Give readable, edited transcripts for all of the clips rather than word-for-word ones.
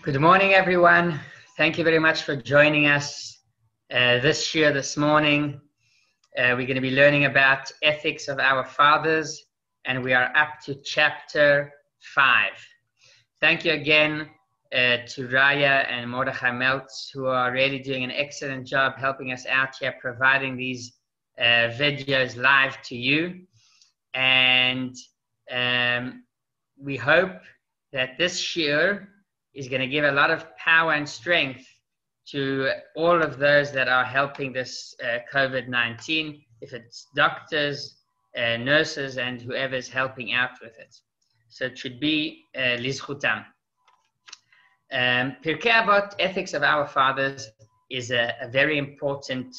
Good morning, everyone. Thank you very much for joining us this morning. We're going to be learning about ethics of our fathers, and we are up to chapter 5. Thank you again to Raya and Mordechai Meltz, who are really doing an excellent job helping us out here, providing these videos live to you. And we hope that this shiur is going to give a lot of power and strength to all of those that are helping this COVID-19, if it's doctors, nurses, and whoever's helping out with it. So it should be lizchutam. Pirkei Avot, Ethics of Our Fathers, is a very important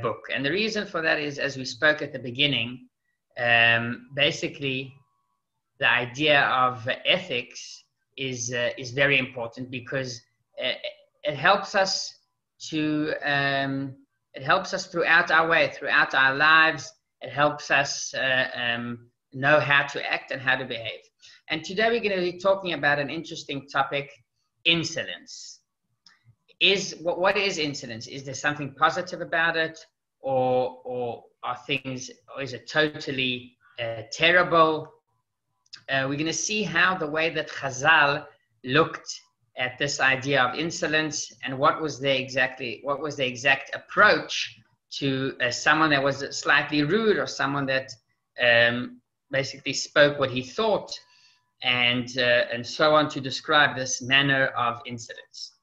book. And the reason for that is, as we spoke at the beginning, basically the idea of ethics is very important because it helps us to throughout our way, throughout our lives. It helps us know how to act and how to behave. And today we're going to be talking about an interesting topic: insolence. What is insolence? Is there something positive about it, or is it totally terrible? We're going to see how the way that Chazal looked at this idea of insolence and what was the exact approach to someone that was slightly rude, or someone that basically spoke what he thought, and so on, to describe this manner of insolence.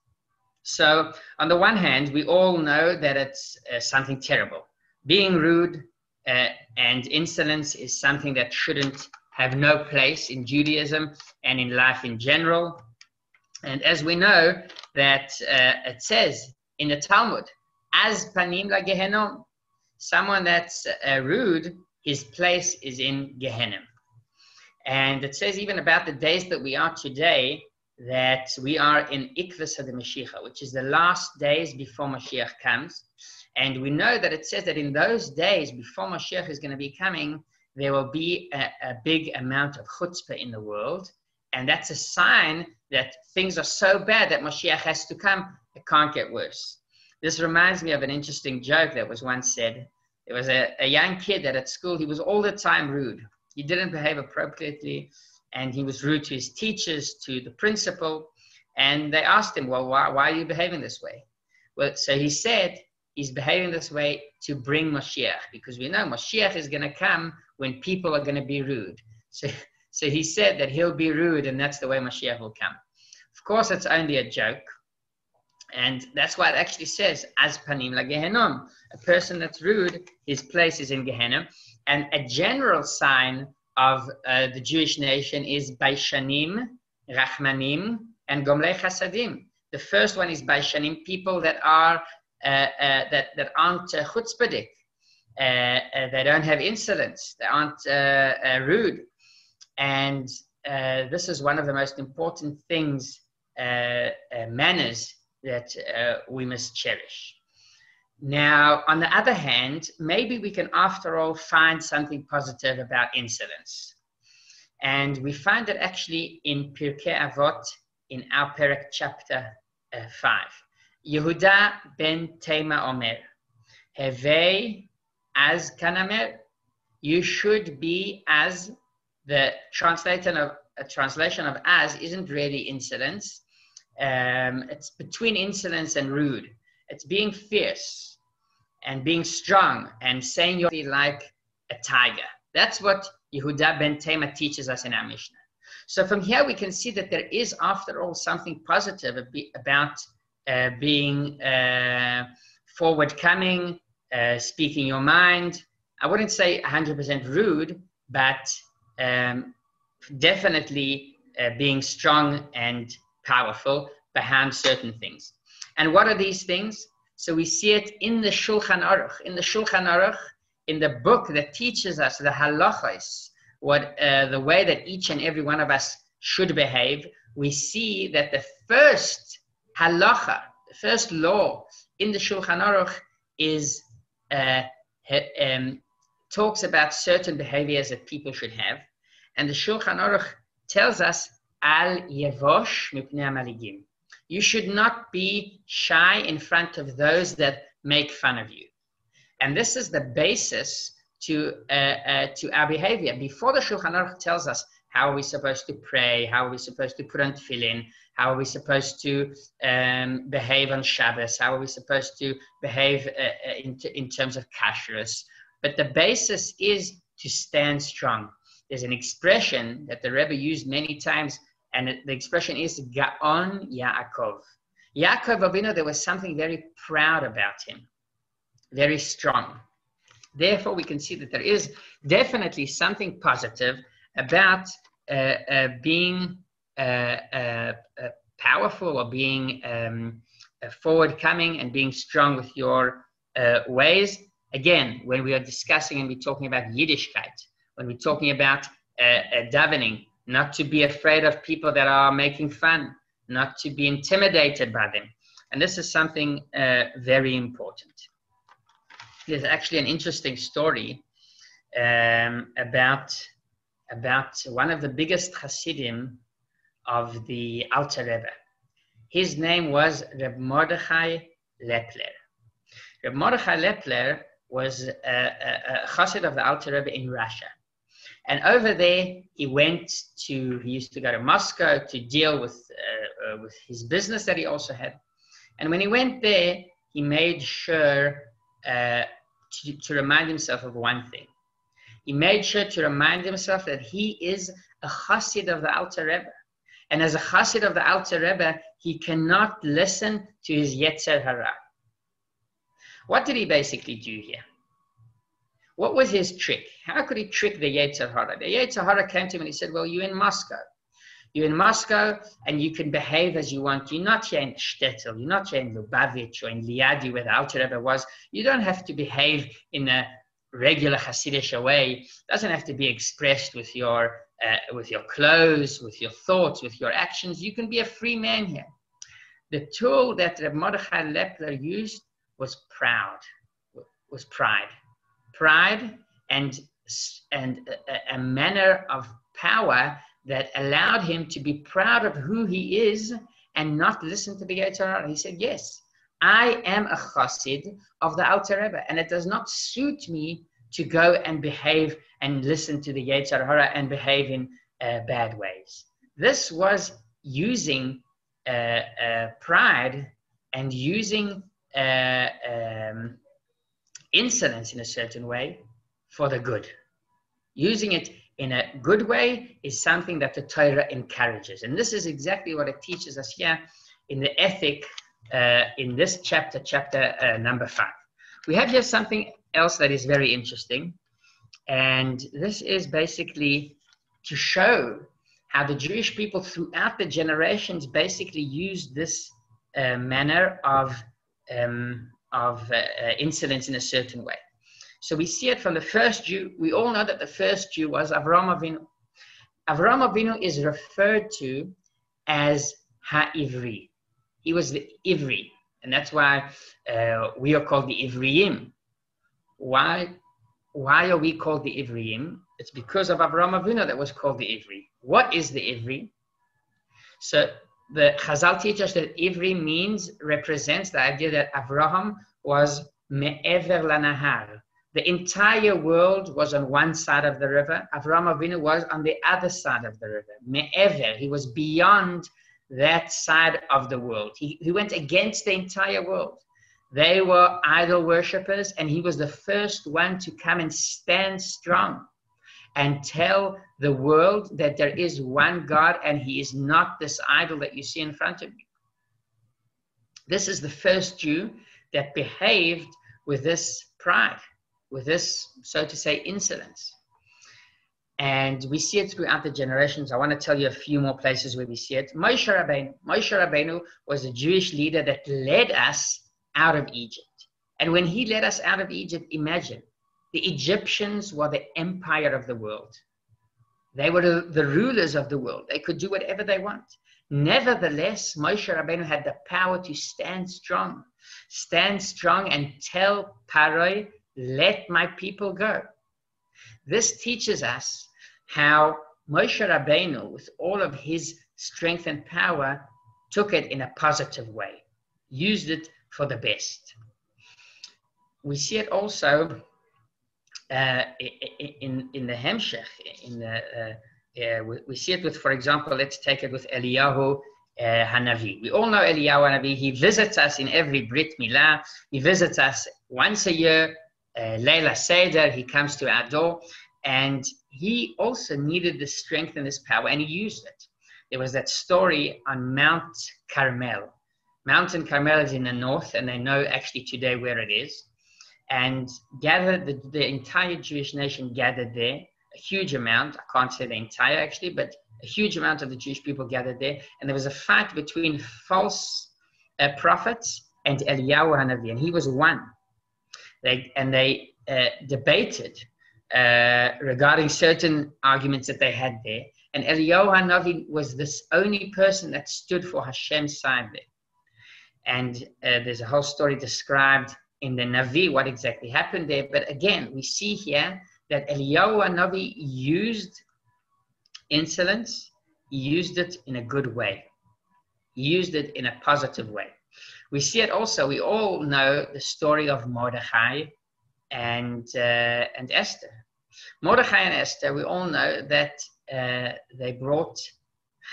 So on the one hand, we all know that it's something terrible. Being rude and insolence is something that shouldn't have no place in Judaism and in life in general. And as we know that it says in the Talmud, as panim la Gehenom, someone that's rude, his place is in Gehenim. And it says even about the days that we are today, that we are in Ikvus de Mashiach, which is the last days before Mashiach comes. And we know that it says that in those days before Mashiach is going to be coming, there will be a big amount of chutzpah in the world. And that's a sign that things are so bad that Mashiach has to come. It can't get worse. This reminds me of an interesting joke that was once said. There was a young kid that at school, he was all the time rude. He didn't behave appropriately, and he was rude to his teachers, to the principal. And they asked him, well, why are you behaving this way? Well, so he said, he's behaving this way to bring Mashiach, because we know Mashiach is going to come when people are going to be rude. So he said that he'll be rude, and that's the way Mashiach will come. Of course, it's only a joke. And that's why it actually says, as panim la Gehenom. A person that's rude, his place is in Gehenna. And a general sign of the Jewish nation is Baishanim, Rachmanim, and Gomlei Chasadim. The first one is Baishanim, people that are that aren't chutzpahdik. They don't have insolence. They aren't rude. And this is one of the most important things, manners that we must cherish. Now, on the other hand, maybe we can, after all, find something positive about insolence. And we find it actually in Pirkei Avot, in our Perek chapter 5. Yehuda ben Tema Omer, Hevei as Kanamer, you should be as. The translation of as isn't really insolence. It's between insolence and rude. It's being fierce and being strong and saying you're like a tiger. That's what Yehuda ben Tema teaches us in our Mishnah. So from here we can see that there is, after all, something positive about being forward-coming, speaking your mind. I wouldn't say 100% rude, but definitely being strong and powerful behind certain things. And what are these things? So we see it in the Shulchan Aruch. In the Shulchan Aruch, in the book that teaches us the halachos, the way that each and every one of us should behave, we see that the first halacha, the first law in the Shulchan Aruch is talks about certain behaviors that people should have. And the Shulchan Aruch tells us, Al yevosh mipnei amaligim. You should not be shy in front of those that make fun of you. And this is the basis to our behavior. Before the Shulchan Aruch tells us how are we supposed to pray, how are we supposed to put on tefillin, how are we supposed to behave on Shabbos, how are we supposed to behave in terms of kashrus. But the basis is to stand strong. There's an expression that the Rebbe used many times, and the expression is Gaon Yaakov. Yaakov Avinu, there was something very proud about him, very strong. Therefore, we can see that there is definitely something positive about being powerful, or being forward-coming and being strong with your ways. Again, when we are discussing and we're talking about Yiddishkeit, when we're talking about davening, not to be afraid of people that are making fun, not to be intimidated by them. And this is something very important. There's actually an interesting story about one of the biggest Hasidim of the Alter Rebbe. His name was Reb Mordechai Lepler. Reb Mordechai Lepler was a Chassid of the Alter Rebbe in Russia. And over there, he used to go to Moscow to deal with his business that he also had. And when he went there, he made sure to remind himself of one thing. He made sure to remind himself that he is a Chassid of the Alter Rebbe. And as a Chassid of the Alter Rebbe, he cannot listen to his Yetzer Hara. What did he basically do here? What was his trick? How could he trick the Yetzer Hara? The Yetzer Hara came to him and he said, well, you're in Moscow. You're in Moscow and you can behave as you want. You're not here in Shtetl. You're not here in Lubavitch or in Liadi where the Alter Rebbe was. You don't have to behave in a regular Hasidic way. It doesn't have to be expressed with your clothes, with your thoughts, with your actions. You can be a free man here. The tool that Reb Mordechai Lepler used was pride. Pride and a manner of power that allowed him to be proud of who he is and not listen to the Yetzer Hara. He said, yes, I am a Chassid of the Alter Rebbe, and it does not suit me to go and behave and listen to the Yetzer Hara and behave in bad ways. This was using pride and using insolence in a certain way for the good. Using it in a good way is something that the Torah encourages. And this is exactly what it teaches us here in the ethic in this chapter number 5. We have here something else that is very interesting. And this is basically to show how the Jewish people throughout the generations basically used this manner of insolence in a certain way. So we see it from the first Jew. We all know that the first Jew was Avraham Avinu. Avraham Avinu is referred to as Ha-Ivri. He was the Ivri, and that's why we are called the Ivriim. Why are we called the Ivriim? It's because of Avraham Avinu that was called the Ivri. What is the Ivri? So the Chazal teach us that Ivri represents the idea that Avraham was me'ever lanahar. The entire world was on one side of the river. Avraham Avinu was on the other side of the river. Me'ever, he was beyond that side of the world. He went against the entire world. They were idol worshippers, and he was the first one to come and stand strong and tell the world that there is one God and he is not this idol that you see in front of you. This is the first Jew that behaved with this pride, with this, so to say, insolence. And we see it throughout the generations. I want to tell you a few more places where we see it. Moshe Rabbeinu was a Jewish leader that led us out of Egypt. And when he led us out of Egypt, imagine, the Egyptians were the empire of the world. They were the rulers of the world. They could do whatever they want. Nevertheless, Moshe Rabbeinu had the power to stand strong and tell Paroi, let my people go. This teaches us how Moshe Rabbeinu, with all of his strength and power, took it in a positive way, used it for the best. We see it also in the Hemshech. We see it with, for example, let's take it with Eliyahu Hanavi. We all know Eliyahu Hanavi. He visits us in every Brit Milah. He visits us once a year, Leila Seder. He comes to our door, and he also needed the strength and this power, and he used it. There was that story on Mount Carmel. Mountain Carmel is in the north, and they know actually today where it is. And gathered, the entire Jewish nation gathered there, a huge amount. I can't say the entire actually, but a huge amount of the Jewish people gathered there. And there was a fight between false prophets and Eliyahu Hanavi, and he was one. They debated regarding certain arguments that they had there. And Eliyahu Hanavi was this only person that stood for Hashem's side there. And there's a whole story described in the Navi what exactly happened there. But again, we see here that Eliyahu Hanavi used insolence. He used it in a good way. He used it in a positive way. We see it also, we all know the story of Mordechai and Esther. Mordechai and Esther, we all know that they brought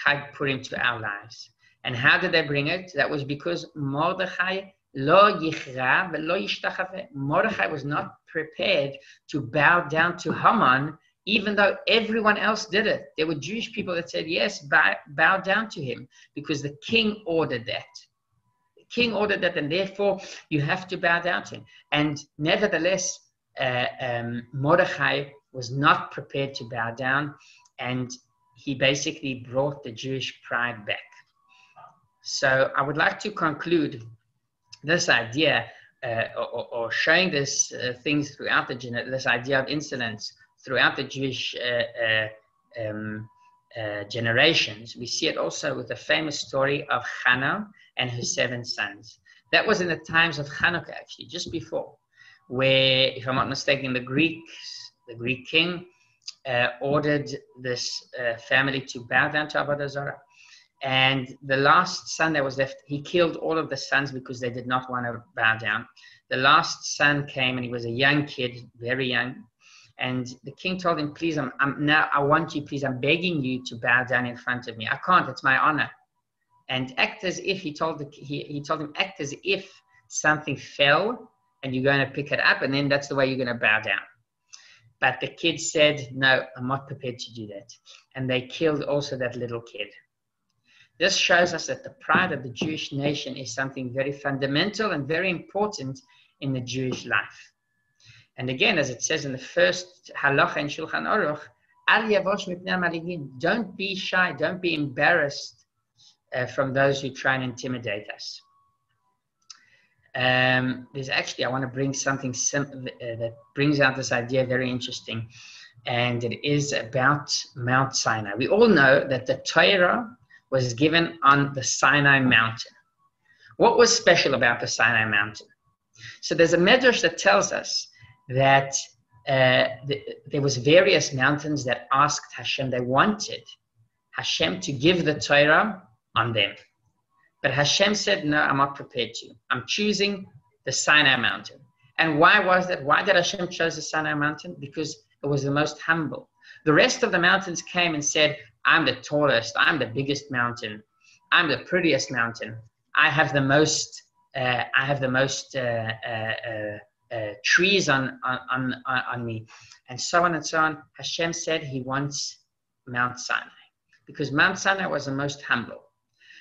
Chag Purim to our lives. And how did they bring it? That was because Mordechai lo yichra velo yishtachave. Mordechai was not prepared to bow down to Haman, even though everyone else did it. There were Jewish people that said, yes, bow down to him, because the king ordered that. The king ordered that, and therefore you have to bow down to him. And nevertheless, Mordechai was not prepared to bow down, and he basically brought the Jewish pride back. So I would like to conclude this idea, or showing this things throughout this idea of insolence throughout the Jewish generations. We see it also with the famous story of Hannah and her 7 sons. That was in the times of Hanukkah, actually, just before, where, if I'm not mistaken, the Greek king ordered this family to bow down to Avodah Zarah. And the last son that was left, he killed all of the sons because they did not want to bow down. The last son came, and he was a young kid, very young. And the king told him, please, I want you, please, I'm begging you to bow down in front of me. I can't, it's my honor. And act as if, he told him, act as if something fell and you're going to pick it up, and then that's the way you're going to bow down. But the kid said, no, I'm not prepared to do that. And they killed also that little kid. This shows us that the pride of the Jewish nation is something very fundamental and very important in the Jewish life. And again, as it says in the first halacha in Shulchan Aruch, Al yavosh mipnei hamalidin, don't be shy, don't be embarrassed from those who try and intimidate us. There's actually, I want to bring something that brings out this idea very interesting, and it is about Mount Sinai. We all know that the Torah was given on the Sinai mountain. What was special about the Sinai mountain? So there's a medrash that tells us that there was various mountains that asked Hashem, they wanted Hashem to give the Torah on them. But Hashem said, no, I'm not prepared to. I'm choosing the Sinai mountain. And why was that? Why did Hashem choose the Sinai mountain? Because it was the most humble. The rest of the mountains came and said, I'm the tallest, I'm the biggest mountain, I'm the prettiest mountain, I have the most trees on me, and so on and so on. Hashem said he wants Mount Sinai, because Mount Sinai was the most humble.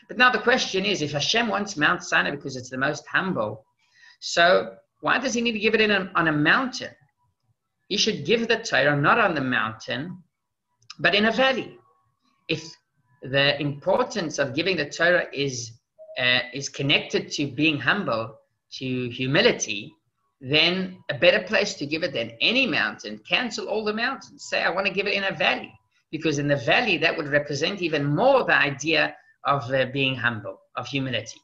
But now the question is, if Hashem wants Mount Sinai because it's the most humble, so why does he need to give it on a mountain? He should give the Torah not on the mountain, but in a valley. If the importance of giving the Torah is connected to being humble, to humility, then a better place to give it than any mountain. Cancel all the mountains. Say, I want to give it in a valley, because in the valley, that would represent even more the idea of being humble, of humility.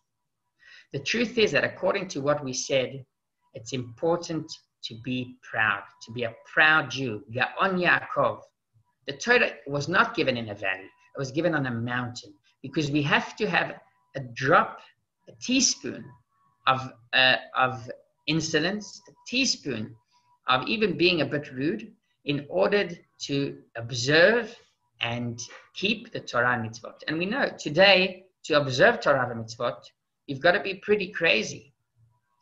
The truth is that according to what we said, it's important to be proud, to be a proud Jew. Gaon Yaakov. The Torah was not given in a valley. It was given on a mountain, because we have to have a drop, a teaspoon of insolence, a teaspoon of even being a bit rude, in order to observe and keep the Torah and mitzvot. And we know today, to observe Torah and mitzvot, you've got to be pretty crazy.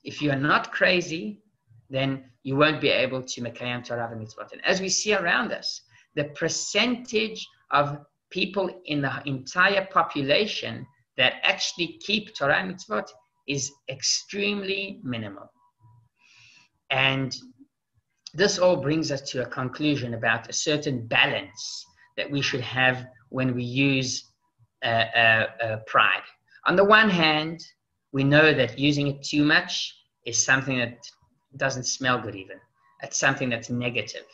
If you are not crazy, then you won't be able to mekayem Torah and mitzvot. And as we see around us, the percentage of people in the entire population that actually keep Torah and mitzvot is extremely minimal. And this all brings us to a conclusion about a certain balance that we should have when we use pride. On the one hand, we know that using it too much is something that doesn't smell good even. It's something that's negative.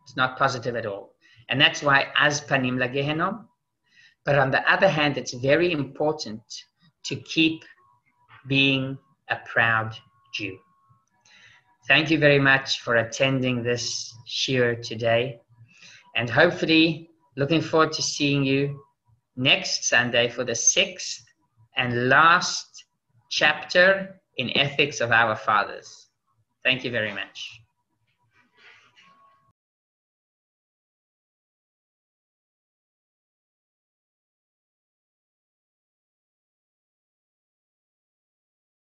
It's not positive at all. And that's why az panim lagehenom. But on the other hand, it's very important to keep being a proud Jew. Thank you very much for attending this shiur today. And hopefully, looking forward to seeing you next Sunday for the 6th and last chapter in Ethics of Our Fathers. Thank you very much.